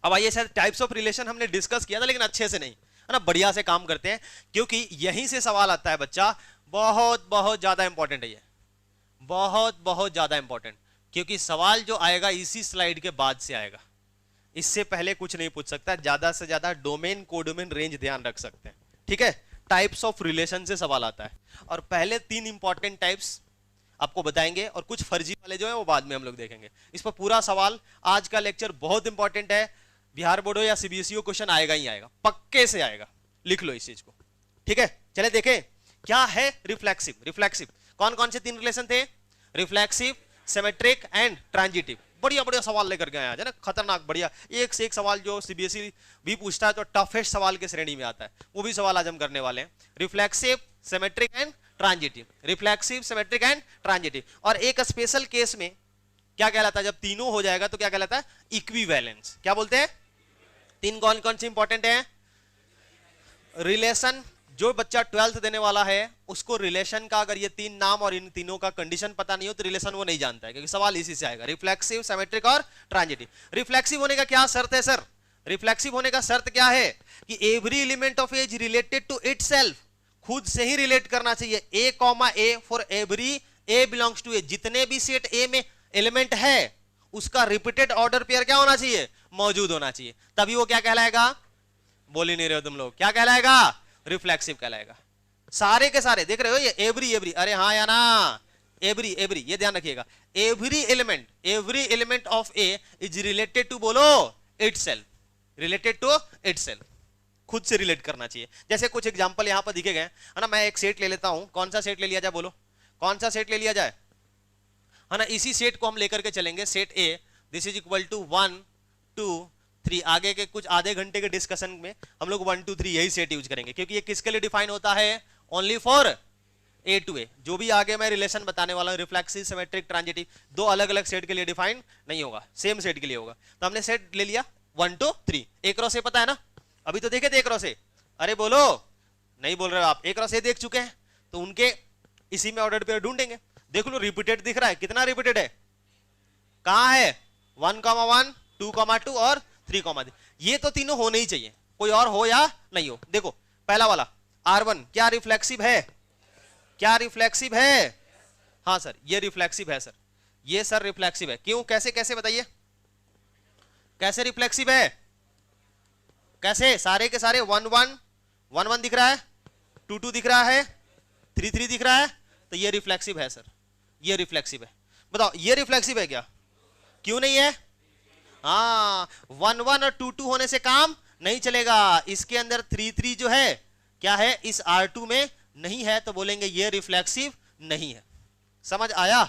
अब आइए, शायद टाइप्स ऑफ रिलेशन हमने डिस्कस किया था लेकिन अच्छे से नहीं, है ना, बढ़िया से काम करते हैं, क्योंकि यहीं से सवाल आता है बच्चा। बहुत बहुत ज्यादा इंपॉर्टेंट है ये, बहुत बहुत ज्यादा इंपॉर्टेंट, क्योंकि सवाल जो आएगा इसी स्लाइड के बाद से आएगा, इससे पहले कुछ नहीं पूछ सकता। ज्यादा से ज्यादा डोमेन कोडोमेन रेंज ध्यान रख सकते हैं, ठीक है। टाइप्स ऑफ रिलेशन से सवाल आता है, और पहले 3 इंपॉर्टेंट टाइप्स आपको बताएंगे, और कुछ फर्जी वाले जो है वो बाद में हम लोग देखेंगे। इस पर पूरा सवाल, आज का लेक्चर बहुत इंपॉर्टेंट है, बिहार बोर्ड हो या सीबीएसई हो, क्वेश्चन आएगा ही आएगा, पक्के से आएगा, लिख लो इस चीज को, ठीक है। चले देखें क्या है रिफ्लेक्सिव। रिफ्लेक्सिव कौन कौन से 3 रिलेशन थे? Reflexive, symmetric and transitive. बढ़िया बढ़िया सवाल लेकर के आया है ना, खतरनाक बढ़िया, एक से एक सवाल जो सीबीएसई भी पूछता है तो टफेस्ट सवाल के श्रेणी में आता है, वो भी सवाल आज हम करने वाले हैं। Reflexive, symmetric and transitive, reflexive, symmetric and transitive. और एक स्पेशल केस में क्या कहलाता है, जब तीनों हो जाएगा तो क्या कहलाता है? इक्विवेलेंस। क्या बोलते हैं? 3 कौन कौन से इंपॉर्टेंट है? रिलेशन, जो बच्चा 12th देने वाला है उसको रिलेशन का अगर ये 3 नाम और इन तीनों का कंडीशन पता नहीं हो तो रिलेशन वो नहीं जानता है, क्योंकि सवाल इसी से आएगा, रिफ्लेक्सिव, सिमेट्रिक और ट्रांजिटिव। रिफ्लेक्सिव होने का क्या शर्त है सर? रिफ्लेक्सिव होने का शर्त क्या है कि every element of A is related to itself, खुद से ही रिलेट करना चाहिए। A comma A for every A belongs to A, जितने भी सेट ए में एलिमेंट है उसका रिपीटेड ऑर्डर पेयर क्या होना चाहिए? मौजूद होना चाहिए, तभी वो क्या कहलाएगा? बोल ही नहीं रहे हो तुम लोग, क्या कहलाएगा? रिफ्लेक्सिव कहलाएगा। सारे के सारे देख रहे हो, ये एवरी एवरी, अरे हाँ या ना, एवरी एवरी, ये ध्यान रखिएगा। Every element of A is related to, बोलो, इटसेल्फ, रिलेटेड टू इटसेल्फ, खुद से रिलेट करना चाहिए। जैसे कुछ एग्जांपल यहां पर दिखे गए है ना, मैं एक सेट ले लेता हूं, कौन सा सेट ले लिया जाए? बोलो कौन सा सेट ले लिया जाए, है ना। इसी सेट को हम लेकर के चलेंगे, set A, this is equal to 1 2 3। आगे के कुछ आधे घंटे के डिस्कशन में हम लोग 1 2 3 यही सेट यूज करेंगे, क्योंकि ये किसके लिए डिफाइन होता है? ओनली फॉर ए टू ए। जो भी आगे मैं रिलेशन बताने वाला हूं, रिफ्लेक्सिव, सिमेट्रिक, ट्रांजिटिव, 2 अलग अलग सेट के लिए डिफाइन नहीं होगा, सेम सेट के लिए होगा। तो हमने सेट ले लिया 1 2 3। एक रो से पता है ना, अभी तो देखे थे एक रो से, अरे बोलो, नहीं बोल रहे हो आप, एक रो से देख चुके हैं, तो उनके इसी में ऑर्डर पेयर ढूंढेंगे। देख लो रिपीटेड दिख रहा है, कितना रिपीटेड है, कहां है? 1 1 2 2 और 3 3। ये तो तीनों होने ही चाहिए, कोई और हो या नहीं हो। देखो पहला वाला R1 क्या रिफ्लेक्सिव है? क्या रिफ्लेक्सिव है? हाँ सर, ये रिफ्लेक्सिव है सर, ये सर रिफ्लेक्सिव है। क्यों, कैसे कैसे बताइए, कैसे रिफ्लेक्सिव है? कैसे? सारे के सारे 1 1 दिख रहा है, 2 2 दिख रहा है, 3 3 दिख रहा है, तो ये रिफ्लेक्सिव है सर, ये रिफ्लेक्सिव है। बताओ ये रिफ्लेक्सिव है क्या? क्यों नहीं है? हाँ, 1 1 और 2 2 होने से काम नहीं चलेगा, इसके अंदर 3 3 जो है क्या है, इस R2 में नहीं है, तो बोलेंगे ये रिफ्लेक्सिव नहीं है। समझ आया?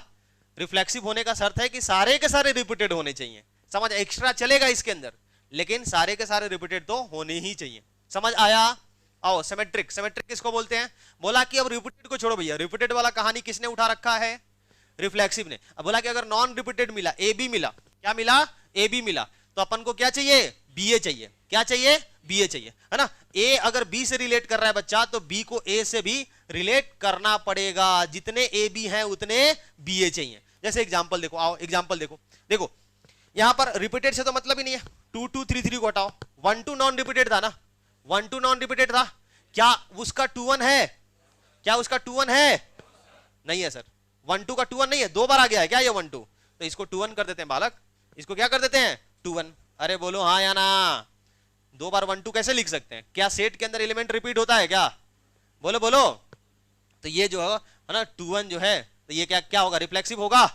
रिफ्लेक्सिव होने का शर्त है कि सारे के सारे रिपीटेड होने चाहिए। समझ, एक्स्ट्रा चलेगा इसके अंदर, लेकिन सारे के सारे रिपीटेड तो होने ही चाहिए। समझ आया? आओ सिमेट्रिक। सिमेट्रिक किसको बोलते हैं? बोला कि अब रिपीटेड को छोड़ो भैया, रिपीटेड वाला कहानी किसने उठा रखा है? रिफ्लेक्सिव ने। अब बोला कि अगर नॉन रिपीटेड मिला, ए बी मिला, क्या मिला? ए बी मिला, तो अपन को क्या चाहिए? बी ए चाहिए। क्या चाहिए? बी ए चाहिए, है ना। ए अगर बी से रिलेट कर रहा है बच्चा, तो बी को ए से भी रिलेट करना पड़ेगा, जितने ए बी हैं उतने बी ए चाहिए। जैसे एग्जांपल देखो, आओ एग्जांपल देखो, देखो यहां पर रिपीटेड से तो मतलब ही नहीं है, 2 2 3 3 को हटाओ, 1 2 नॉन रिपीटेड था ना, 1 2 नॉन रिपीटेड था, क्या उसका 2 1 है? क्या उसका 2 1 है? नहीं है सर, 1 2 का 2 1 नहीं है, 2 बार आ गया है क्या ये 1 2, तो इसको 2 1 कर देते हैं बालक, इसको क्या कर देते हैं? 2 1। अरे बोलो हाँ या ना, 2 बार 1 2 कैसे लिख सकते हैं? क्या सेट के अंदर एलिमेंट रिपीट होता है क्या? बोलो बोलो। तो ये जो है ना 2 1 जो है, तो ये क्या क्या होगा? रिफ्लेक्सिव होगा,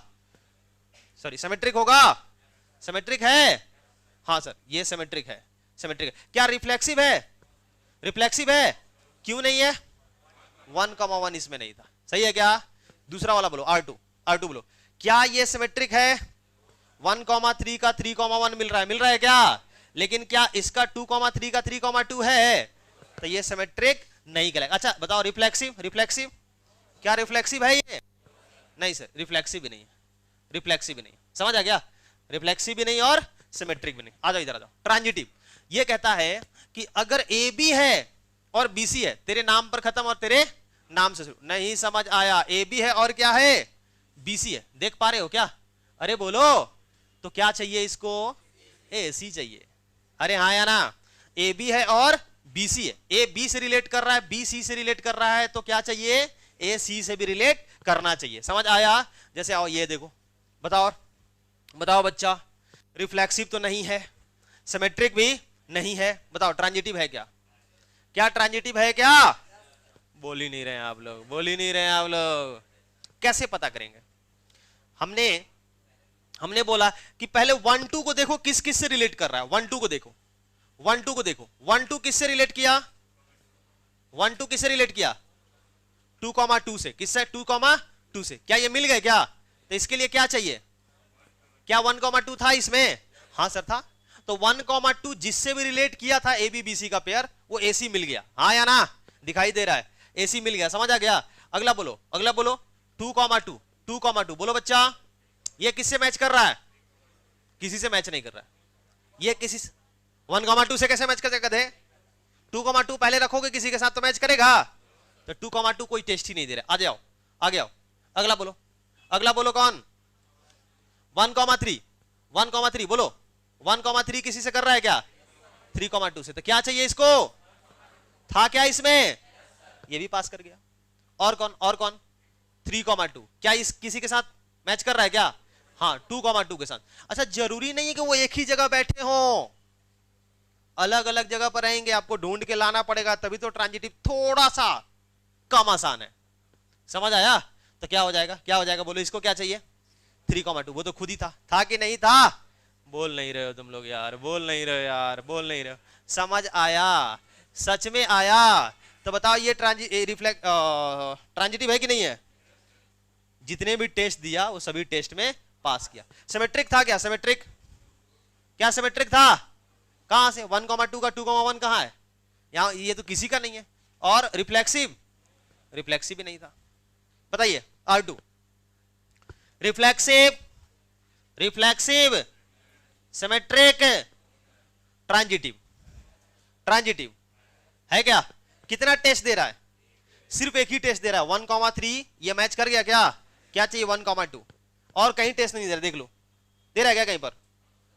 सॉरी सिमेट्रिक होगा। सिमेट्रिक है, हाँ सर ये सिमेट्रिक है, सिमेट्रिक है। क्या रिफ्लेक्सिव है? रिफ्लेक्सिव है। क्यों नहीं है? 1 1 इसमें नहीं था, सही है क्या? दूसरा वाला बोलो, R2, R2 बोलो, क्या ये सिमेट्रिक है? 1 3 का 3 1 मिल रहा है, मिल रहा है क्या? लेकिन क्या इसका 2 3 का 3 2 है? तो ये सिमेट्रिक नहीं कहलाएगा। अच्छा बताओ रिफ्लेक्सिव, रिफ्लेक्सिव क्या रिफ्लेक्सिव है ये? नहीं सर, रिफ्लेक्सिव भी नहीं है, रिफ्लेक्सिव भी नहीं। समझ आ गया? रिफ्लेक्सिव भी नहीं और सिमेट्रिक भी नहीं। आ जाओ इधर आ जाओ। ट्रांजिटिव ये कहता है कि अगर ए बी है और बी सी है, तेरे नाम पर खत्म और तेरे नाम से शुरू। नहीं समझ आया? ए बी है और क्या है? बी सी है। देख पा रहे हो क्या? अरे बोलो, तो क्या चाहिए इसको? ए सी चाहिए। अरे हाँ या ना, ए बी है और बी सी है, ए बी से रिलेट कर रहा है, बी सी से रिलेट कर रहा है, तो क्या चाहिए, ए सी से भी रिलेट करना चाहिए। समझ आया? जैसे आओ ये देखो, बताओ और बताओ बच्चा, रिफ्लेक्सिव तो नहीं है, सिमेट्रिक भी नहीं है, बताओ ट्रांजिटिव है क्या? क्या ट्रांजिटिव है क्या? बोल ही नहीं रहे हैं आप लोग, बोल ही नहीं रहे हैं आप लोग। कैसे पता करेंगे? हमने बोला कि पहले 1 2 को देखो किस किस से रिलेट कर रहा है। 1 2 को देखो, 1 2 को देखो, 1 2 किससे रिलेट किया? 1 2 किससे रिलेट किया? 2,2 से। किससे? 2,2 से। क्या ये मिल गए क्या? तो इसके लिए क्या चाहिए? क्या 1,2 था इसमें? हाँ सर था। तो 1,2 जिससे भी रिलेट किया था ए बी बी सी का पेयर, वो ए सी मिल गया। हाँ या ना? दिखाई दे रहा है, ए सी मिल गया। समझ आ गया? अगला बोलो, अगला बोलो, 2,2 2,2 बोलो बच्चा। ये किससे मैच कर रहा है? किसी से मैच नहीं कर रहा है। ये किसी 1,2 से कैसे मैच कर सकते हैं? 2,2 पहले रखोगे किसी के साथ तो मैच करेगा। तो 2,2 कोई टेस्ट ही नहीं दे रहा। आ जाओ, आगे आओ, अगला बोलो, अगला बोलो कौन? 1,3 1,3 बोलो। 1,3 किसी से कर रहा है क्या? 3,2 से। तो क्या चाहिए इसको? था क्या इसमें? ये भी पास कर गया। और कौन? और कौन? 3,2 क्या इस किसी के साथ मैच कर रहा है क्या? हाँ 2,2 के साथ। अच्छा, जरूरी नहीं है कि वो एक ही जगह बैठे हो, अलग अलग जगह पर रहेंगे, आपको ढूंढ के लाना पड़ेगा, तभी तो ट्रांजिटिव थोड़ा सा कम आसान है। समझ आया? तो क्या हो जाएगा, क्या हो जाएगा बोलो, इसको क्या चाहिए? 3,2। वो तो खुद ही था कि नहीं था? बोल नहीं रहे हो तुम लोग यार, बोल नहीं रहे हो यार, बोल नहीं रहे हो। समझ आया? सच में आया? तो बताओ ये ट्रांजिटिव है कि नहीं है? जितने भी टेस्ट दिया वो सभी टेस्ट में पास किया। सिमेट्रिक था क्या? सिमेट्रिक क्या? सिमेट्रिक था? कहां से? 1,2 का 2,1 कहां है? यहां, ये तो किसी का नहीं है। और रिफ्लेक्सिव, रिफ्लेक्सिव भी नहीं था। बताइए R2 reflexive, reflexive, symmetric, transitive. Transitive है क्या? कितना टेस्ट दे रहा है? सिर्फ एक ही टेस्ट दे रहा है, 1,3। ये मैच कर गया क्या? क्या चाहिए? 1,2। और कहीं टेस्ट नहीं दे रहा, देख लो, दे रहा है क्या कहीं पर?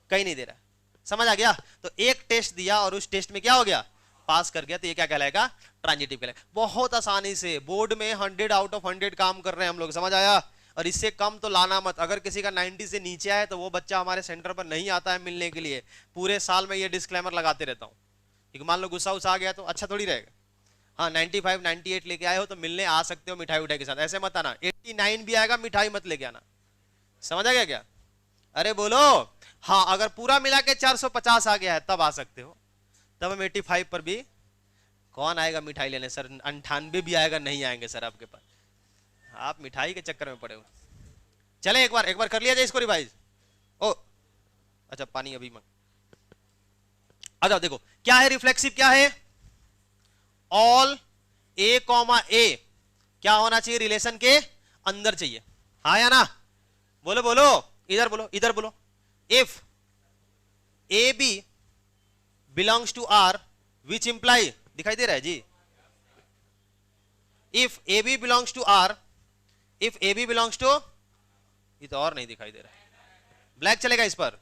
कहीं नहीं दे रहा है। समझ आ गया? तो एक टेस्ट दिया और उस टेस्ट में क्या हो गया? पास कर गया, तो ये क्या कहलाएगा? ट्रांजिटिव कहलाएगा। बहुत आसानी से बोर्ड में 100 आउट ऑफ 100 काम कर रहे हैं हम लोग। समझ आया? और इससे कम तो लाना मत। अगर किसी का 90 से नीचे आए तो वो बच्चा हमारे सेंटर पर नहीं आता है मिलने के लिए। पूरे साल में ये डिस्क्लेमर लगाते रहता हूँ, क्योंकि मान लो गुस्सा उसा आ गया तो अच्छा थोड़ी रहेगा। हाँ 95 98 लेके आए हो तो मिलने आ सकते हो मिठाई उठाई के साथ, ऐसे मत आना। 89 भी आएगा, मिठाई मत लेके आना। समझ आ गया क्या? अरे बोलो। हाँ अगर पूरा मिला के 450 आ गया है तब आ सकते हो, तब हम 85 पर भी कौन आएगा मिठाई लेने सर? 98 भी आएगा, नहीं आएंगे सर आपके पास। आप मिठाई के चक्कर में पड़े हो। चले एक बार कर लिया जाए इसको रिवाइज। ओ अच्छा, पानी अभी मत। आ जाओ, देखो क्या है रिफ्लेक्सिव, क्या है? ऑल ए कॉमा ए क्या होना चाहिए? रिलेशन के अंदर चाहिए। हाँ या ना? बोलो बोलो, इधर बोलो, इधर बोलो। If A B belongs to R which imply, दिखाई दे रहा है जी? If A B belongs to R, if A B belongs to, ये तो और नहीं दिखाई दे रहा है, ब्लैक चलेगा इस पर।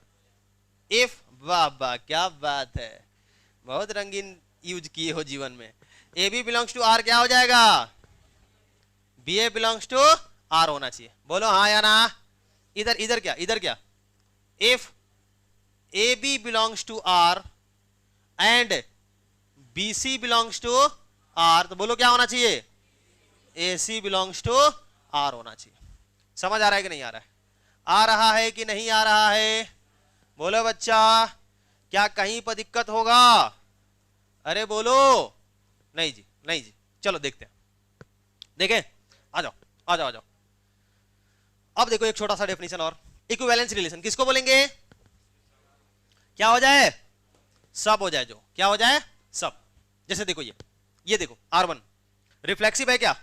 इफ, वाह वाह क्या बात है, बहुत रंगीन यूज किए हो जीवन में। A B belongs to R क्या हो जाएगा? B A belongs to R होना चाहिए। बोलो हाँ या ना? इधर इधर क्या, इधर क्या? If A B belongs to R and B C belongs to R, तो बोलो क्या होना चाहिए? A C belongs to R होना चाहिए। समझ आ रहा है कि नहीं आ रहा है? आ रहा है कि नहीं आ रहा है? बोलो बच्चा, क्या कहीं पर दिक्कत होगा? अरे बोलो। नहीं जी, नहीं जी। चलो देखते हैं, देखें। आ जाओ आ जाओ आ जाओ। अब देखो एक छोटा सा डेफिनेशन और। इक्विवेलेंस रिलेशन किसको बोलेंगे? क्या हो जाए? सब हो जाए। जो क्या हो जाए? सब। जैसे देखो ये देखो R1 रिफ्लेक्सिव है क्या?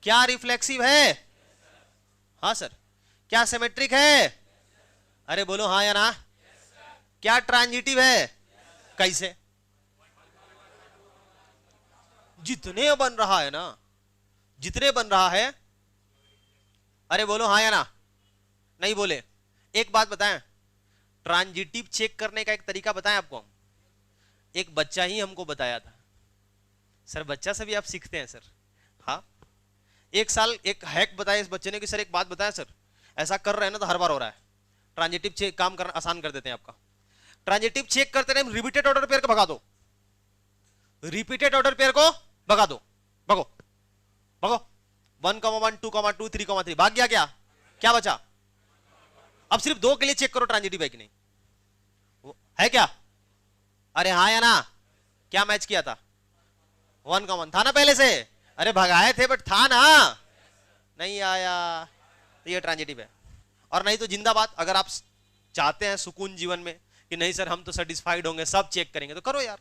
क्या रिफ्लेक्सिव है? हाँ सर। क्या सिमेट्रिक है? अरे बोलो हाँ या ना? क्या ट्रांजिटिव है? कैसे? जितने बन रहा है ना, जितने बन रहा है। अरे बोलो हाँ या ना? नहीं बोले। एक बात बताएं, ट्रांजिटिव चेक करने का एक तरीका बताएं आपको हम। एक बच्चा ही हमको बताया था सर, बच्चा से भी आप सीखते हैं सर। हाँ, एक साल एक हैक बताया इस बच्चे ने कि सर एक बात बताया सर, ऐसा कर रहे हैं ना तो हर बार हो रहा है। ट्रांजिटिव चेक काम करना आसान कर देते हैं आपका। ट्रांजिटिव चेक करते रहे, रिपीटेड ऑर्डर पेयर को भगा दो, रिपीटेड ऑर्डर पेयर को भगा दो, भगो भगो। 1,1 2,2 3,3 भाग गया, क्या क्या बचा? अब सिर्फ 2 के लिए चेक करो ट्रांजिटिव है कि नहीं, है क्या? अरे हाँ या ना? क्या मैच किया था? 1,1 था ना पहले से? अरे भगाए थे बट था ना, नहीं आया तो ये ट्रांजिटिव है। और नहीं तो जिंदाबाद। अगर आप चाहते हैं सुकून जीवन में कि नहीं सर हम तो सेटिस्फाइड होंगे, सब चेक करेंगे, तो करो यार।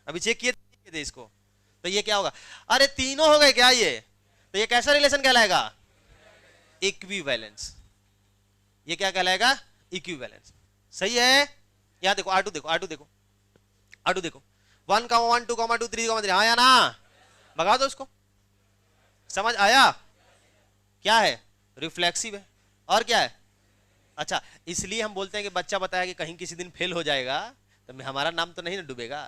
अभी चेक किए थे इसको, तो ये क्या होगा? अरे तीनों हो गए क्या ये? तो ये कैसा रिलेशन कहलाएगा? इक्विवेलेंस। ये क्या कहलाएगा? इक्विवेलेंस। सही है? यहां देखो R2, देखो R2, देखो R2, देखो 1,1 2,2 3,3। हाँ या ना? भगा दो इसको। समझ आया? क्या है? रिफ्लेक्सिव है। और क्या है? अच्छा, इसलिए हम बोलते हैं कि बच्चा बताया कि कहीं किसी दिन फेल हो जाएगा तो हमारा नाम तो नहीं ना डूबेगा।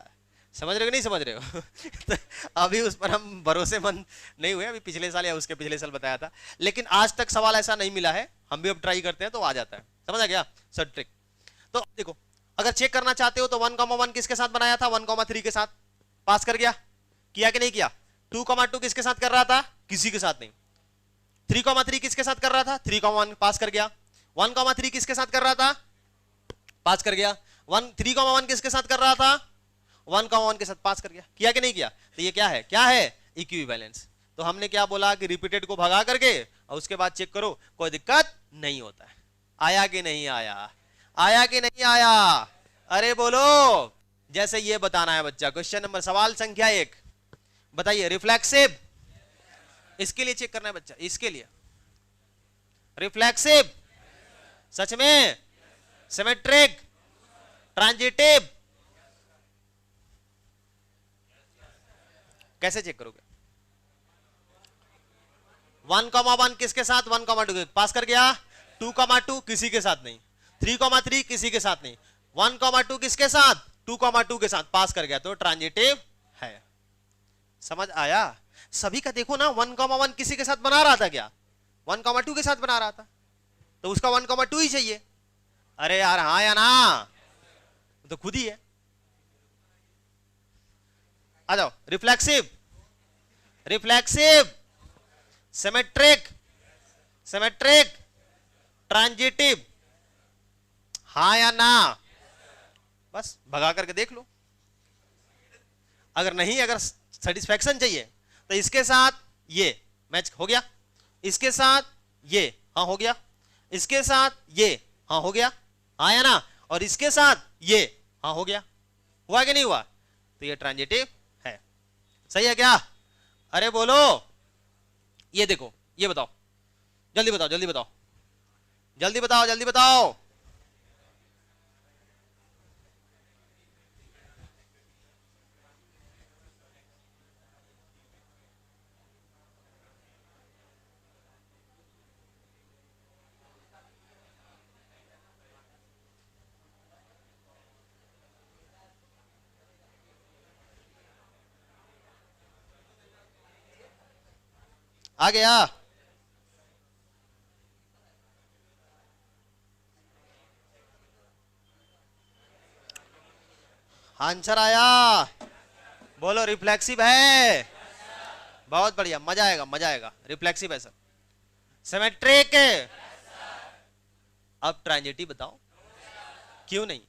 समझ रहे हो कि नहीं समझ रहे हो? तो अभी उस पर हम भरोसेमंद नहीं हुए। अभी पिछले साल या उसके पिछले साल बताया था, लेकिन आज तक सवाल ऐसा नहीं मिला है। हम भी अब ट्राई करते हैं तो आ जाता है। समझ आ गया सर ट्रिक? तो देखो, अगर चेक करना चाहते हो तो 1,1 किसके साथ बनाया था? 1,3 के साथ। पास कर गया? किया कि नहीं किया? 2,2 किसके साथ कर रहा था? किसी के साथ नहीं। 3,3 किसके साथ कर रहा था? 3,1 पास कर गया। 1,3 किसके साथ कर रहा था? पास कर गया। 3,1 किसके साथ कर रहा था? 1,1 के साथ पास कर गया। किया कि नहीं किया? तो ये क्या है? क्या है? इक्विवेलेंस। तो हमने क्या बोला कि रिपीटेड को भगा करके और उसके बाद चेक करो, कोई दिक्कत नहीं होता है। आया कि नहीं आया? आया कि नहीं आया? अरे बोलो। जैसे ये बताना है बच्चा। क्वेश्चन नंबर, सवाल संख्या 1 बताइए। रिफ्लेक्सिव, इसके लिए चेक करना है बच्चा, इसके लिए। रिफ्लेक्सिव सच में, सिमेट्रिक, ट्रांजिटिव, कैसे चेक करोगे? 1,1 किसके साथ? 1,2 पास कर गया। 2,2 किसी के साथ नहीं। 3,3 किसी के साथ नहीं। 1,2 किसके साथ? 2,2 के साथ पास कर गया, तो ट्रांजिटिव है। समझ आया? सभी का देखो ना, 1,1 किसी के साथ बना रहा था क्या? 1,2 के साथ बना रहा था, तो उसका 1,2 ही चाहिए। अरे यार हाँ या ना? तो खुद ही है। आ जाओ। Reflexive, reflexive, symmetric, symmetric, transitive, हाँ या ना? बस भगा करके देख लो। अगर नहीं, अगर सेटिस्फैक्शन चाहिए तो इसके साथ ये मैच हो गया, इसके साथ ये हाँ हो गया, इसके साथ ये हाँ हो गया, हाँ या ना? और इसके साथ ये हाँ हो गया। हुआ कि नहीं हुआ? तो ये ट्रांजिटिव है। सही है क्या? अरे बोलो। ये देखो, ये बताओ, जल्दी बताओ, जल्दी बताओ, जल्दी बताओ, जल्दी बताओ। आ गया? आंसर आया? बोलो। रिफ्लेक्सिव है। बहुत बढ़िया, मजा आएगा, मजा आएगा। रिफ्लेक्सिव है सर। सिमेट्रिक। अब ट्रांजिटिव बताओ। क्यों नहीं?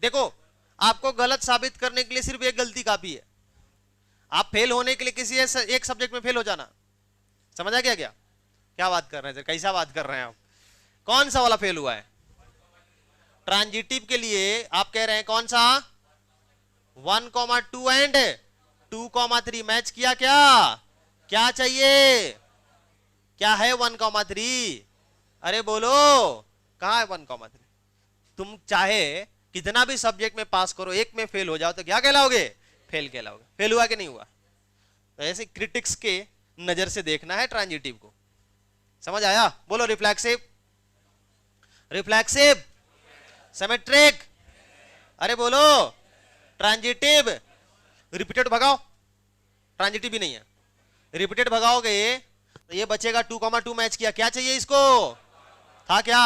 देखो, आपको गलत साबित करने के लिए सिर्फ एक गलती काफी है। आप फेल होने के लिए किसी एक सब्जेक्ट में फेल हो जाना। समझ आ गया क्या? क्या बात कर रहे हैं सर? कैसा बात कर रहे हैं आप? कौन सा वाला फेल हुआ है? ट्रांजिटिव के लिए आप कह रहे हैं कौन सा? 1,2 एंड 2,3 मैच किया क्या? क्या चाहिए? क्या है 1,3? अरे बोलो, कहां है 1,3? तुम चाहे कितना भी सब्जेक्ट में पास करो, एक में फेल हो जाओ तो क्या कहलाओगे? फेल कहलाओगे। फेल हुआ कि नहीं हुआ? तो ऐसे क्रिटिक्स के नजर से देखना है ट्रांजिटिव को। समझ आया? बोलो। रिफ्लेक्सिव, रिफ्लेक्सिव, सिमेट्रिक, अरे बोलो, ट्रांजिटिव। रिपीटेड भगाओ, ट्रांजिटिव भी नहीं है, रिपीटेड भगाओगे तो ये बचेगा 2,2 मैच किया, क्या चाहिए इसको, था क्या,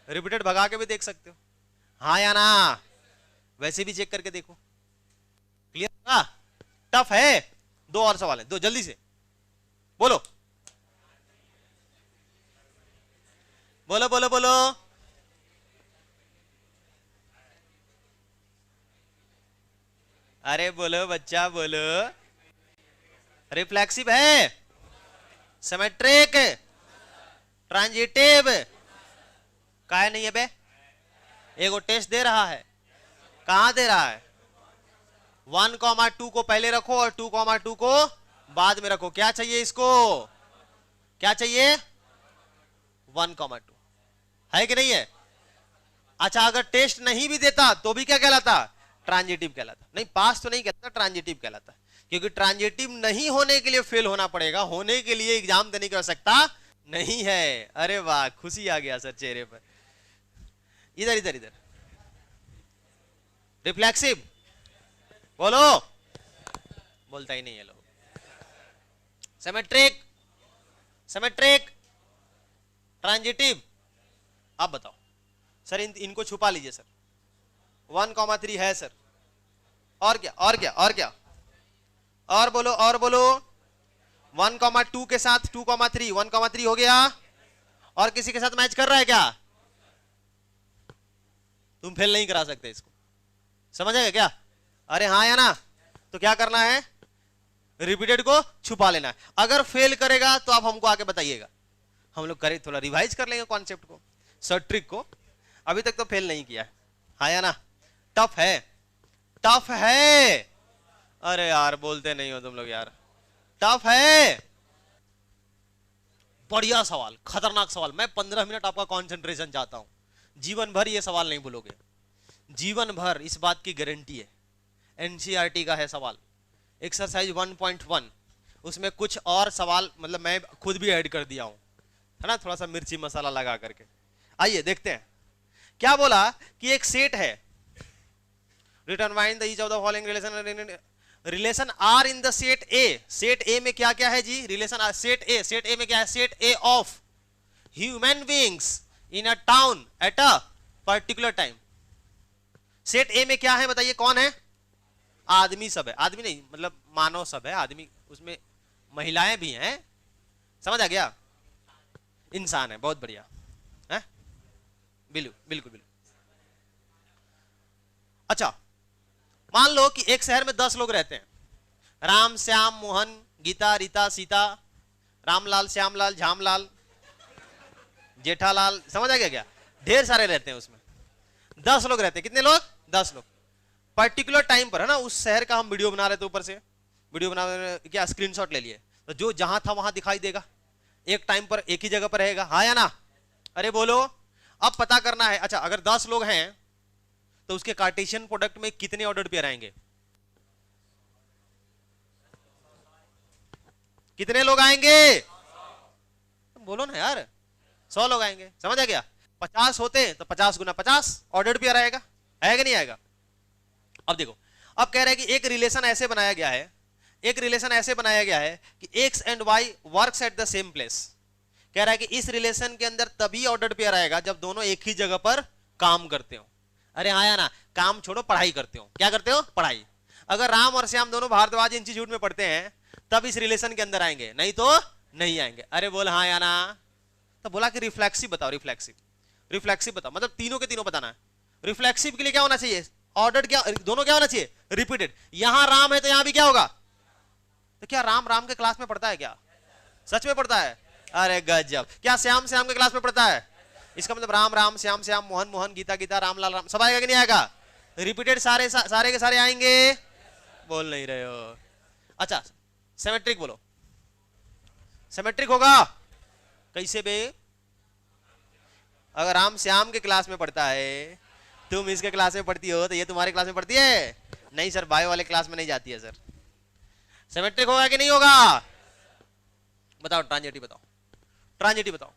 रिपीटेड भगा के भी देख सकते हो, हाँ या ना, वैसे भी चेक करके देखो। क्लियर ना, टफ है। दो और सवाल है, दो जल्दी से बोलो, बोलो बोलो बोलो। अरे बोलो बच्चा बोलो। रिफ्लेक्सिव है, सिमेट्रिक, ट्रांजिटिव, काहे नहीं है बे, एगो टेस्ट दे रहा है, कहां दे रहा है, 1,2 को पहले रखो और 2,2 को बाद में रखो, क्या चाहिए इसको, क्या चाहिए, 1,2 है कि नहीं है। अच्छा अगर टेस्ट नहीं भी देता तो भी क्या कहलाता, ट्रांजिटिव कहलाता, नहीं पास तो नहीं कहलाता, ट्रांजिटिव कहलाता, क्योंकि ट्रांजिटिव नहीं होने के लिए फेल होना पड़ेगा, होने के लिए एग्जाम देने की आवश्यकता नहीं है। अरे वाह, खुशी आ गया सर चेहरे पर। इधर इधर इधर, रिफ्लेक्सिव बोलो, बोलता ही नहीं है लोग। सिमेट्रिक, सिमेट्रिक, ट्रांजिटिव, आप बताओ सर, इनको छुपा लीजिए सर, 1,3 है सर, और क्या और क्या और क्या, और बोलो और बोलो, 1,2 के साथ 2,3, 1,3 हो गया, और किसी के साथ मैच कर रहा है क्या, तुम फेल नहीं करा सकते इसको, समझ आएगा क्या, अरे हाँ या ना, तो क्या करना है, रिपीटेड को छुपा लेना है, अगर फेल करेगा तो आप हमको आके बताइएगा, हम लोग करें थोड़ा रिवाइज कर लेंगे कॉन्सेप्ट को, सर ट्रिक को, अभी तक तो फेल नहीं किया है, हाँ या ना, टफ है, टफ है, अरे यार बोलते नहीं हो तुम लोग यार, टफ है, बढ़िया सवाल, खतरनाक सवाल, मैं 15 मिनट आपका कंसंट्रेशन चाहता हूं, जीवन भर ये सवाल नहीं भूलोगे, जीवन भर, इस बात की गारंटी है। एनसीईआरटी का है सवाल, एक्सरसाइज 1.1, उसमें कुछ और सवाल मतलब मैं खुद भी ऐड कर दिया हूं, है ना, थोड़ा सा मिर्ची मसाला लगा करके। आइए देखते हैं क्या बोला, कि एक सेट है, determine the each of the following relation R in the set A, set A में क्या क्या है जी, रिलेशन सेट ए में क्या है, set A of human beings in a town at a particular time, set A में क्या है बताइए, कौन है, आदमी सब है, आदमी नहीं मतलब मानव सब है, आदमी उसमें महिलाएं भी हैं, समझ आ गया, इंसान है, बहुत बढ़िया है, बिल्कुल बिल्कुल बिल्कुल। अच्छा मान लो कि एक शहर में 10 लोग रहते हैं, राम श्याम मोहन गीता रीता सीता, रामलाल श्यामलाल झामलाल जेठालाल, समझ आ गया क्या, ढेर सारे रहते हैं उसमें, 10 लोग रहते हैं, कितने लोग, 10 लोग, पर्टिकुलर टाइम पर, है ना, उस शहर का हम वीडियो बना रहे थे, ऊपर से वीडियो बना क्या स्क्रीनशॉट ले लिए, तो जो जहां था वहां दिखाई देगा, एक टाइम पर एक ही जगह पर रहेगा, हाँ या ना, अरे बोलो, अब पता करना है, अच्छा अगर 10 लोग हैं तो उसके कार्टेशियन प्रोडक्ट में कितने ऑर्डर पेयर आएंगे, कितने लोग आएंगे, बोलो ना यार, 100 लोग आएंगे, समझ आ गया, 50 होते हैं तो 50 गुना 50 ऑर्डर पेयर आएगा, आएगा नहीं आएगा। अब देखो, अब कह रहे हैं कि एक रिलेशन ऐसे बनाया गया है, एक रिलेशन ऐसे बनाया गया है कि x and y works at the same place, कह रहा है कि इस रिलेशन के अंदर तभी ऑर्डर पेयर आएगा जब दोनों एक ही जगह पर काम करते हो, अरे आया ना, काम छोड़ो पढ़ाई करते हो, क्या करते हो, पढ़ाई, अगर राम और श्याम दोनों भारद्वाज इंस्टीट्यूट में पढ़ते हैं तब इस रिलेशन के अंदर आएंगे, नहीं तो नहीं आएंगे, अरे बोल हाँ या ना, तो बोला कि रिफ्लेक्सिव बताओ, रिफ्लेक्सिव, रिफ्लेक्सिव बताओ, मतलब तीनों के तीनों बताना है, रिफ्लेक्सिव के लिए क्या होना चाहिए, ऑर्डर क्या, दोनों क्या होना चाहिए, रिपीटेड, यहां राम है तो यहां भी क्या होगा, तो क्या राम राम के क्लास में पढ़ता है क्या, सच में पढ़ता है, अरे गजब, क्या श्याम श्याम के क्लास में पढ़ता है, इसका मतलब राम राम श्याम श्याम मोहन मोहन गीता गीता रामलाल राम, सब आएगा कि नहीं आएगा, रिपीटेड सारे सारे के सारे आएंगे, बोल नहीं रहे हो। अच्छा सिमेट्रिक बोलो, सिमेट्रिक होगा कैसे बे, अगर राम श्याम के क्लास में पढ़ता है, तुम इसके क्लास में पढ़ती हो, तो ये तुम्हारे क्लास में पढ़ती है, नहीं सर बायो वाले क्लास में नहीं जाती है सर, सिमेट्रिक होगा कि नहीं होगा, बताओ ट्रांजिटिव बताओ, ट्रांजिटिव बताओ,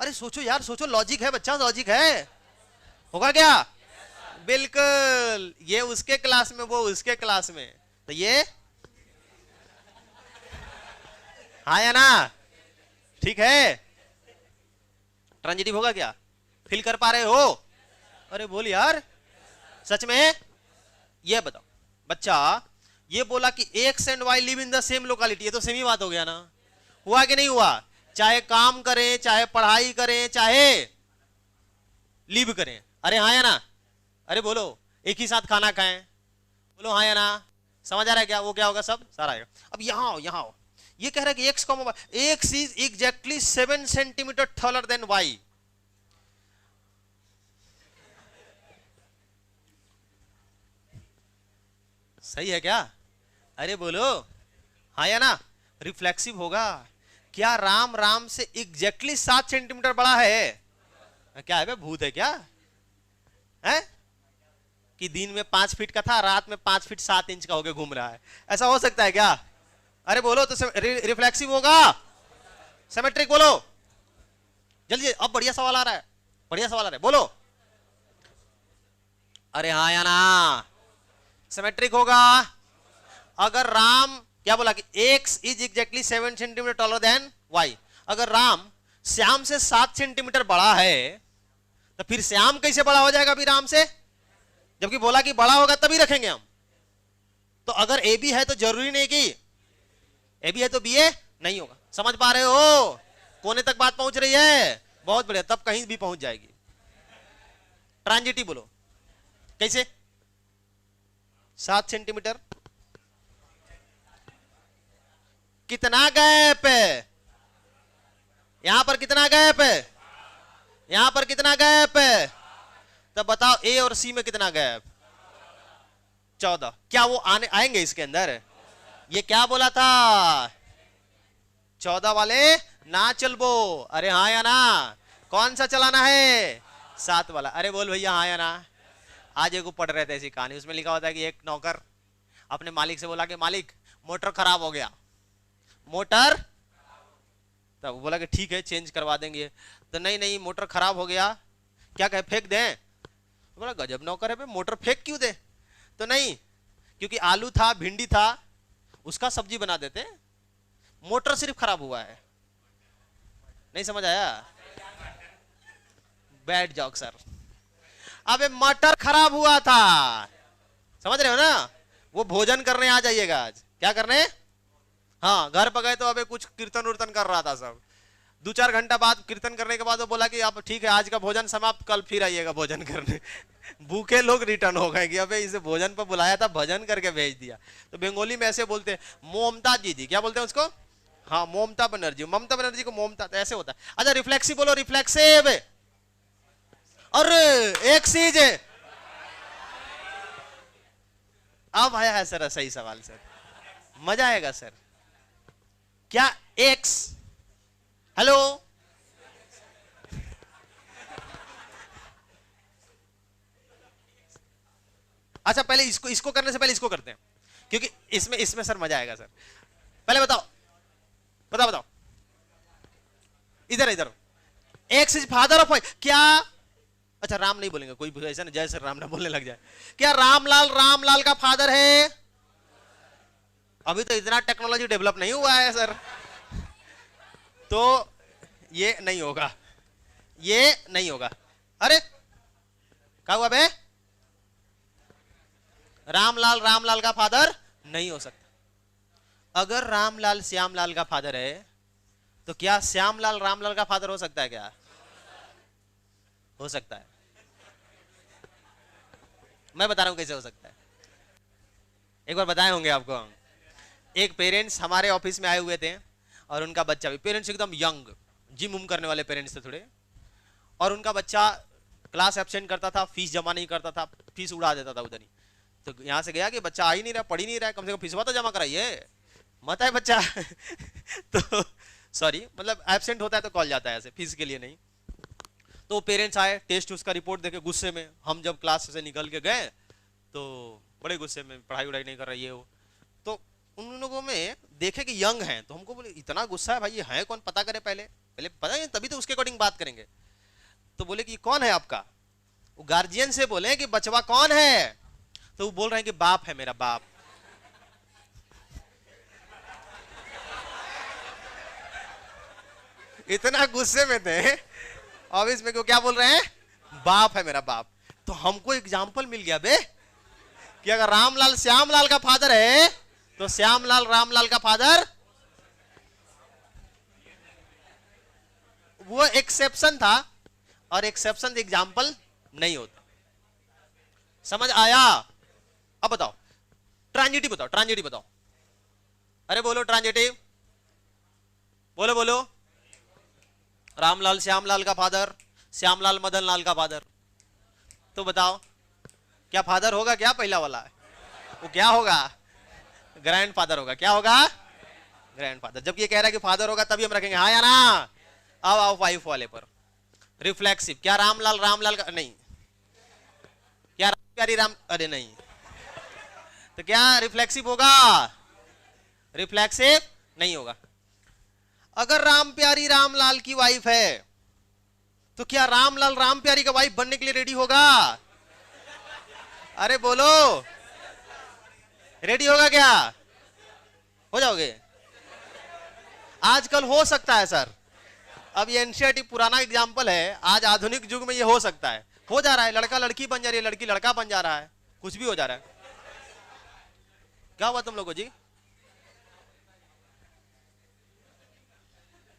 अरे सोचो यार सोचो, लॉजिक है बच्चा, लॉजिक है, होगा क्या, बिल्कुल, ये उसके क्लास में, वो उसके क्लास में, तो ये हाँ या ना? ठीक है, ट्रांजिटिव होगा क्या? फील कर पा रहे हो? अरे बोल यार, सच में? ये बताओ बच्चा, ये बोला कि x and y live in the same locality, ये तो सेम ही बात हो गया ना? हुआ कि नहीं हुआ? चाहे काम करें, चाहे पढ़ाई करें, चाहे लिव करें, अरे हाँ या ना? अरे बोलो, एक ही साथ खाना खाएं, बोलो हाँ या ना? समझ आ रहा है क्या? वो क्या होगा, सब सारा आएगा। अब यहां आओ, यहां आओ, ये कह रहा है कि x comma y, x is exactly 7 centimetre taller than y. सही है क्या? अरे बोलो हाँ या ना? रिफ्लेक्सिव होगा क्या? राम राम से एग्जैक्टली 7 सेंटीमीटर बड़ा है? क्या है बे, भूत है क्या है? कि दिन में 5 फीट का था, रात में 5 फीट 7 इंच का होके घूम रहा है, ऐसा हो सकता है क्या? अरे बोलो तो रिफ्लेक्सिव होगा, सिमेट्रिक बोलो जल्दी। अब बढ़िया सवाल आ रहा है, बढ़िया सवाल आ रहा है, बोलो। अरे हाँ या ना? सिमेट्रिक होगा अगर राम, क्या बोला कि x is exactly 7 centimetre taller then y। अगर राम श्याम से 7 सेंटीमीटर बड़ा है, तो फिर श्याम कैसे बड़ा हो जाएगा अभी राम से? जबकि बोला कि बड़ा होगा तभी रखेंगे हम। तो अगर ए बी है तो जरूरी नहीं कि ए बी है तो बी ए नहीं होगा। समझ पा रहे हो? कोने तक बात पहुंच रही है? बहुत बढ़िया, तब कहीं भी पहुंच जाएगी। ट्रांजिटिव बोलो कैसे? 7 सेंटीमीटर, कितना गैप है? यहां पर कितना गैप है? यहां पर कितना गैप है? तब बताओ ए और सी में कितना गैप? 14। क्या वो आएंगे इसके अंदर? ये क्या बोला था? 14 वाले ना चलबो। अरे हाँ या ना? कौन सा चलाना है? 7 वाला। अरे बोल भैया हाँ या ना? आज एक पढ़ रहे थे ऐसी कहानी, उसमें लिखा होता है कि एक नौकर अपने मालिक से बोला कि मालिक मोटर खराब हो गया, मोटर। तब बोला कि ठीक है चेंज करवा देंगे। तो नहीं नहीं मोटर खराब हो गया, क्या कहे फेंक दें? बोला गजब नौकर है बे, मोटर फेंक क्यों दे? तो नहीं, क्योंकि आलू था, भिंडी था, उसका सब्जी बना देते, मोटर सिर्फ खराब हुआ है। नहीं समझ आया? Bad joke sir. अबे मटर खराब हुआ था, समझ रहे हो ना? वो भोजन करने आ जाइएगा आज। क्या करने? हाँ, घर पर गए तो अबे कुछ कीर्तन उर्तन कर रहा था सब। 2-4 घंटा बाद कीर्तन करने के बाद वो बोला कि अब ठीक है आज का भोजन समाप्त, कल फिर आइएगा भोजन करने। भूखे लोग रिटर्न हो गए कि अबे इसे भोजन पर बुलाया था, भजन करके भेज दिया। तो बंगाली में ऐसे बोलते हैं, मोमता जी, क्या बोलते हैं उसको? हाँ ममता बनर्जी, ममता बनर्जी को मोमता, तो ऐसे होता है। अच्छा रिफ्लेक्सिव बोलो, रिफ्लेक्सिव। और एक चीज अब आया है सर सही सवाल सर, मजा आएगा सर। क्या एक्स, हेलो, अच्छा पहले इसको करने से पहले इसको करते हैं, क्योंकि इसमें सर मजा आएगा सर। पहले बताओ बताओ बताओ, इधर इधर, एक्स इज फादर ऑफ, क्या? अच्छा राम नहीं बोलेंगे, कोई ऐसा नहीं जय सर राम ना बोलने लग जाए। क्या रामलाल का फादर है? अभी तो इतना टेक्नोलॉजी डेवलप नहीं हुआ है सर, तो ये नहीं होगा, ये नहीं होगा। अरे क्या हुआ बे? रामलाल का फादर नहीं हो सकता। अगर रामलाल श्यामलाल का फादर है, तो क्या श्यामलाल रामलाल का फादर हो सकता है? क्या हो सकता है? मैं बता रहा हूं कैसे हो सकता है। एक बार बताए होंगे आपको हम, एक पेरेंट्स हमारे ऑफिस में आए हुए थे और उनका बच्चा भी, पेरेंट्स एकदम यंग, जिम उम करने वाले पेरेंट्स थे थोड़े, और उनका बच्चा क्लास एब्सेंट करता था, फीस जमा नहीं करता था, फीस उड़ा देता था उधर ही। तो यहाँ से गया कि बच्चा आ ही नहीं रहा, पढ़ ही नहीं रहा, कम से कम फीस तो जमा कराइए, मत है बच्चा। तो सॉरी, मतलब एब्सेंट होता है तो कॉल जाता है ऐसे, फीस के लिए नहीं। तो पेरेंट्स आए, टेस्ट उसका रिपोर्ट देके गुस्से में, हम जब क्लास से निकल के गए तो बड़े गुस्से में, पढ़ाई वढ़ाई नहीं कर रही है वो। तो उन लोगों में देखे कि यंग हैं, तो हमको बोले इतना गुस्सा है भाई, ये है कौन, पता करे पहले पता है तभी तो उसके अकॉर्डिंग बात करेंगे। तो बोले कि कौन है आपका? वो गार्जियन से बोले कि बचवा कौन है, तो वो बोल रहे हैं कि बाप है, मेरा बाप। इतना गुस्से में थे ऑफिस में, क्यों क्या बोल रहे हैं, बाप है मेरा बाप। तो हमको एग्जाम्पल मिल गया बे कि अगर रामलाल श्यामलाल का फादर है तो श्यामलाल रामलाल का फादर। वो एक्सेप्शन था और एक्सेप्शन एग्जाम्पल नहीं होता। समझ आया? अब बताओ ट्रांजिटिव बताओ, ट्रांजिटिव बताओ। अरे बोलो ट्रांजिटिव, बोलो बोलो। रामलाल श्यामलाल का फादर, श्यामलाल मदनलाल का फादर। तो बताओ क्या फादर होगा क्या पहला वाला है? वो क्या होगा? ग्रैंड फादर होगा। क्या होगा? Grand father. जब ये कह रहा है कि फादर होगा तभी हम रखेंगे हाँ या ना। अब आओ वाइफ वाले पर। रिफ्लेक्सिव, क्या रामलाल रामलाल का नहीं, क्या राम प्यारी राम, अरे नहीं, तो क्या रिफ्लेक्सिव होगा? रिफ्लेक्सिव नहीं होगा। अगर राम प्यारी रामलाल की वाइफ है तो क्या रामलाल राम प्यारी का वाइफ बनने के लिए रेडी होगा? अरे बोलो, रेडी होगा क्या? हो जाओगे? आजकल हो सकता है सर, अब ये एनसीईआरटी पुराना एग्जाम्पल है, आज आधुनिक युग में ये हो सकता है, हो जा रहा है। लड़का लड़की बन जा रही है, लड़की लड़का बन जा रहा है, कुछ भी हो जा रहा है। क्या हुआ तुम लोगों जी?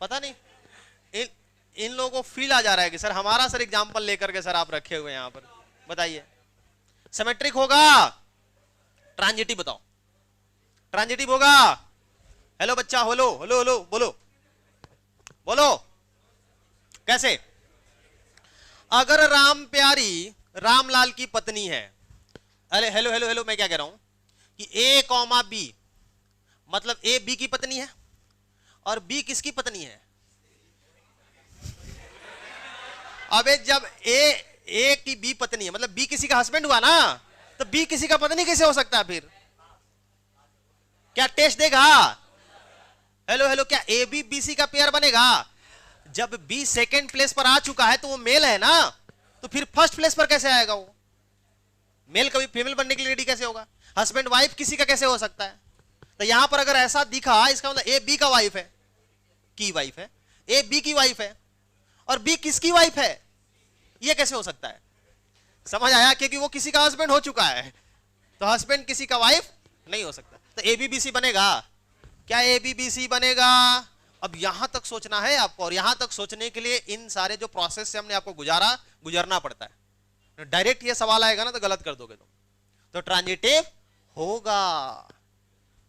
पता नहीं, इन लोगों को फील आ जा रहा है कि सर हमारा सर एग्जाम्पल लेकर के सर आप रखे हुए यहां पर। बताइए सिमेट्रिक होगा? ट्रांजिटिव बताओ, ट्रांजिटिव होगा? हेलो बच्चा, हेलो हेलो हेलो, बोलो बोलो कैसे? अगर राम प्यारी रामलाल की पत्नी है, अरे हेलो हेलो हेलो, मैं क्या कह रहा हूं कि ए कॉमा बी, मतलब ए बी की पत्नी है और बी किसकी पत्नी है? अबे जब ए की बी पत्नी है मतलब बी किसी का हस्बैंड हुआ ना, तो बी किसी का पत्नी कैसे हो सकता है फिर? क्या टेस्ट देगा? हेलो हेलो, क्या ए बी बी सी का पेयर बनेगा? जब बी सेकेंड प्लेस पर आ चुका है तो वो मेल है ना, तो फिर फर्स्ट प्लेस पर कैसे आएगा वो? मेल कभी फीमेल बनने के लिए रेडी कैसे होगा? हस्बैंड वाइफ किसी का कैसे हो सकता है? तो यहां पर अगर ऐसा दिखा, इसका मतलब ए बी का वाइफ है, की वाइफ है, ए बी की वाइफ है और बी किसकी वाइफ है? ये कैसे हो सकता है? समझ आया? क्योंकि वो किसी का हस्बैंड हो चुका है, तो हस्बैंड किसी का वाइफ नहीं हो सकता। तो ए बी बी सी बनेगा क्या? ए बी बी सी बनेगा। अब यहां तक सोचना है आपको, और यहां तक सोचने के लिए इन सारे जो प्रोसेस से हमने आपको गुजरना पड़ता है। डायरेक्ट ये सवाल आएगा ना तो गलत कर दोगे तुम। तो ट्रांजिटिव होगा,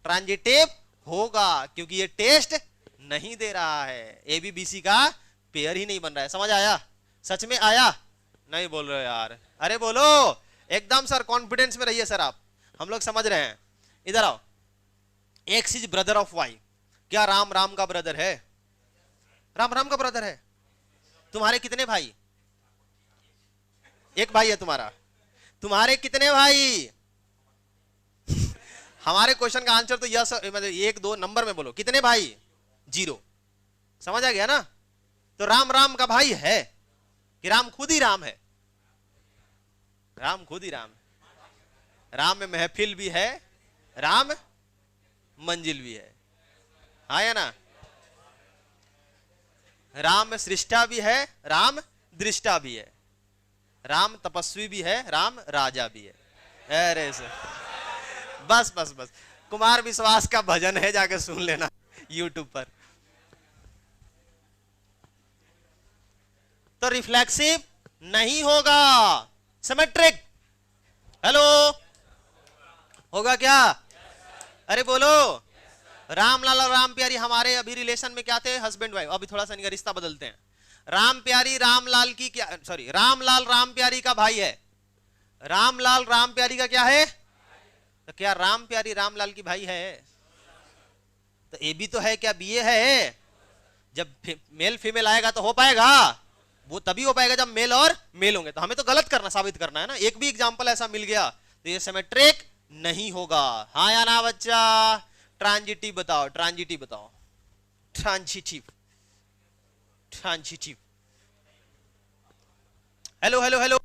ट्रांजिटिव होगा, क्योंकि ये टेस्ट नहीं दे रहा है, ए बी बी सी का पेयर ही नहीं बन रहा है। समझ आया? सच में आया? नहीं बोल रहे यार, अरे बोलो एकदम सर, कॉन्फिडेंस में रहिए सर आप, हम लोग समझ रहे हैं। इधर आओ। X is brother of y, क्या राम राम का ब्रदर है? राम राम का ब्रदर है। तुम्हारे कितने भाई? एक भाई है तुम्हारा। तुम्हारे कितने भाई? हमारे क्वेश्चन का आंसर तो यस, मतलब एक दो नंबर में बोलो, कितने भाई? 0। समझ आ गया ना? तो राम राम का भाई है कि राम खुद ही राम है? राम खुद ही राम है। राम में महफिल भी है, राम मंजिल भी है, हाँ या ना? राम सृष्टा भी है, राम दृष्टा भी है, राम तपस्वी भी है, राम राजा भी है। अरे सर बस बस बस, कुमार विश्वास का भजन है, जाके सुन लेना यूट्यूब पर। तो रिफ्लेक्सिव नहीं होगा, सिमेट्रिक। हेलो, होगा क्या? अरे बोलो। रामलाल और राम प्यारी हमारे अभी रिलेशन में क्या थे? Husband wife. अभी थोड़ा सा इनका रिश्ता बदलते हैं। राम प्यारी रामलाल की क्या, सॉरी, रामलाल राम प्यारी का भाई है। रामलाल राम प्यारी का क्या है? तो क्या राम प्यारी रामलाल की भाई है? तो ए बी तो है, क्या बी ए है? जब मेल फीमेल आएगा तो हो पाएगा, वो तभी हो पाएगा जब मेल और मेल होंगे। तो हमें तो गलत करना, साबित करना है ना। एक भी एग्जांपल ऐसा मिल गया तो ये सिमेट्रिक नहीं होगा, हाँ या ना बच्चा? ट्रांजिटिव बताओ, ट्रांजिटिव बताओ, transitive, transitive. Hello hello hello,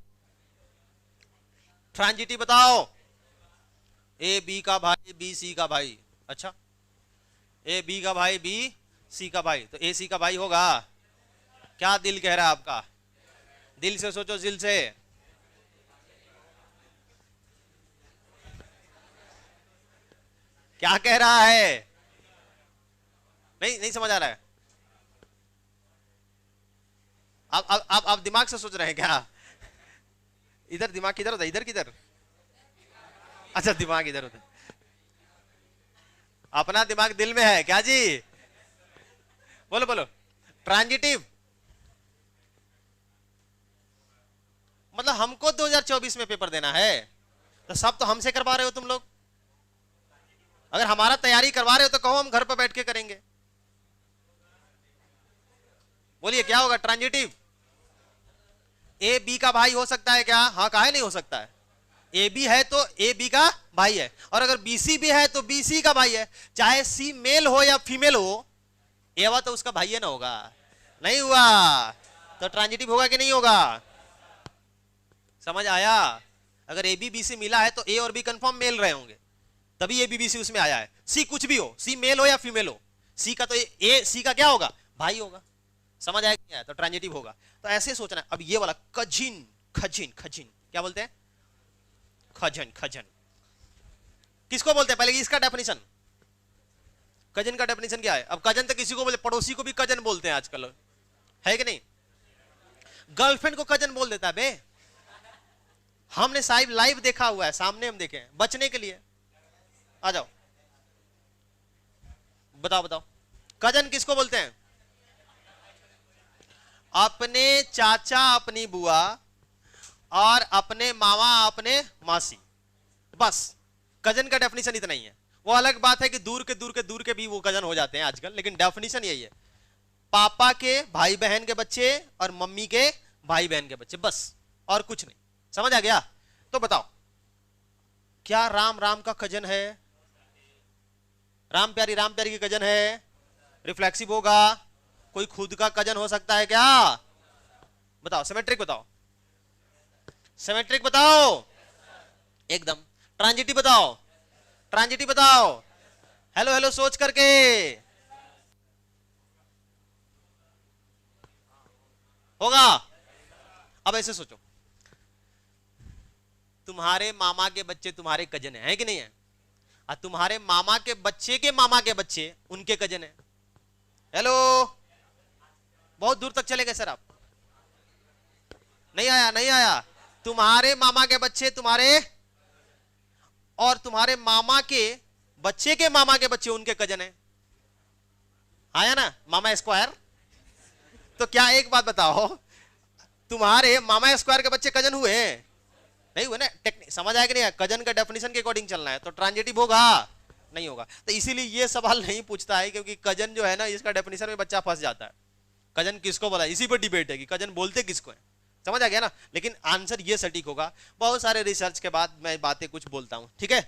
transitive बताओ। ए बी का भाई, बी सी का भाई। अच्छा, ए बी का भाई, बी सी का भाई, तो ए सी का भाई होगा। क्या दिल कह रहा है आपका? दिल से सोचो, दिल से। क्या कह रहा है? नहीं समझ आ रहा है। अब दिमाग से सोच रहे हैं क्या? इधर दिमाग किधर होता है? इधर किधर? अच्छा, दिमाग इधर होता है। अपना दिमाग दिल में है क्या जी? बोलो बोलो। ट्रांजिटिव मतलब हमको 2024 में पेपर देना है, तो सब तो हमसे करवा रहे हो तुम लोग। अगर हमारा तैयारी करवा रहे हो तो कहो हम घर पर बैठ के करेंगे। बोलिए क्या होगा? ट्रांजिटिव। ए बी का भाई हो सकता है क्या? हाँ, काहे नहीं हो सकता है। ए बी है तो ए बी का भाई है, और अगर बी सी भी है तो बी सी का भाई है। चाहे सी मेल हो या फीमेल हो, एवा तो उसका भाई है ना होगा। नहीं हुआ तो ट्रांजिटिव होगा कि नहीं होगा? समझ आया? अगर ए बी बी सी मिला है तो ए और बी कंफर्म मेल रहे होंगे, तभी ए बी बी सी उसमें आया है। सी कुछ भी हो, सी मेल हो या फीमेल हो, सी का तो ए सी का क्या होगा? भाई होगा। समझ आया क्या? तो ट्रांजिटिव होगा। तो ऐसे सोचना है। अब ये वाला कजिन, खजिन, खजिन क्या बोलते हैं? खजन, खजन किसको बोलते हैं? पहले इसका डेफिनेशन, कजन का डेफिनेशन क्या है? अब कजन तो किसी को बोले, पड़ोसी को भी कजन बोलते हैं आजकल, है कि नहीं? गर्लफ्रेंड को कजन बोल देता है बे। हमने साहिब लाइव देखा हुआ है, सामने हम देखे हैं। बचने के लिए आ जाओ, बताओ बताओ, कजन किसको बोलते हैं? अपने चाचा अपनी बुआ और अपने मामा अपने मासी, बस कजन का डेफिनेशन इतना ही है। वो अलग बात है कि दूर के दूर के दूर के भी वो कजन हो जाते हैं आजकल, लेकिन डेफिनेशन यही है। पापा के भाई बहन के बच्चे और मम्मी के भाई बहन के बच्चे, बस और कुछ नहीं। समझ आ गया? तो बताओ, क्या राम राम का कजन है? राम प्यारी की कजन है? रिफ्लेक्सिव होगा? कोई खुद का कजन हो सकता है क्या? बताओ, सिमेट्रिक बताओ, सिमेट्रिक बताओ एकदम। ट्रांजिटिव बताओ, ट्रांजिटिव बताओ। हेलो हेलो सोच करके। होगा? अब ऐसे सोचो, तुम्हारे मामा के बच्चे तुम्हारे कजन है कि नहीं है? और तुम्हारे मामा के बच्चे उनके कजन है। हेलो, बहुत दूर तक चले गए सर आप। नहीं आया, नहीं आया। तुम्हारे मामा के बच्चे तुम्हारे, और तुम्हारे मामा के बच्चे उनके कजन है। आया ना मामा स्क्वायर? तो क्या एक बात बताओ, तुम्हारे मामा स्क्वायर के बच्चे कजन हुए? नहीं हुए ना। समझ आया कि नहीं? कजन का डेफिनेशन के अकॉर्डिंग चलना है, तो ट्रांजिटिव होगा? नहीं होगा। तो इसीलिए ये सवाल नहीं पूछता है, क्योंकि कजन जो है ना, इसका डेफिनेशन में बच्चा फंस जाता है। कजन किसको बोला, इसी पर डिबेट है कि कजन बोलते किसको है। समझ आ गया ना? लेकिन आंसर ये सटीक होगा। बहुत सारे रिसर्च के बाद मैं बातें कुछ बोलता हूं, ठीक है?